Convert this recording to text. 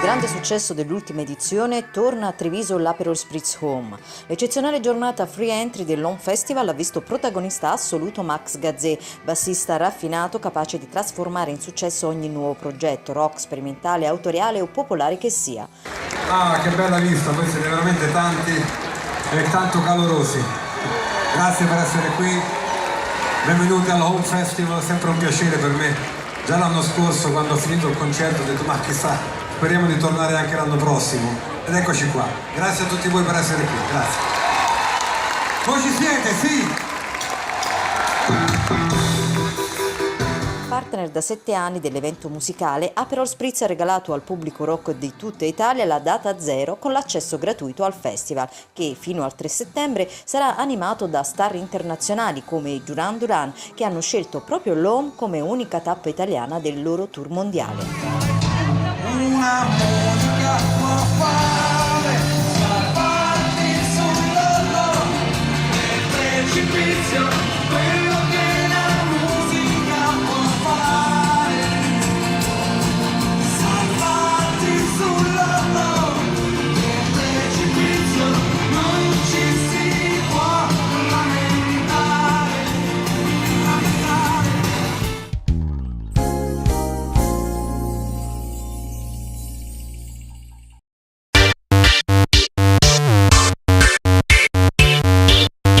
grande successo dell'ultima edizione, torna a Treviso l'Aperol Spritz Home. L'eccezionale giornata free entry dell'Home Festival ha visto protagonista assoluto Max Gazzè, bassista raffinato capace di trasformare in successo ogni nuovo progetto, rock, sperimentale, autoriale o popolare che sia. Ah, che bella vista, voi siete veramente tanti e tanto calorosi. Grazie per essere qui, benvenuti all'Home Festival, sempre un piacere per me. Già l'anno scorso, quando ho finito il concerto, ho detto ma chissà, speriamo di tornare anche l'anno prossimo. Ed eccoci qua. Grazie a tutti voi per essere qui, grazie. Voi ci siete, sì! Partner da 7 anni dell'evento musicale, Aperol Spritz ha regalato al pubblico rock di tutta Italia la data zero con l'accesso gratuito al festival, che fino al 3 settembre sarà animato da star internazionali come i Duran Duran, che hanno scelto proprio l'Home come unica tappa italiana del loro tour mondiale.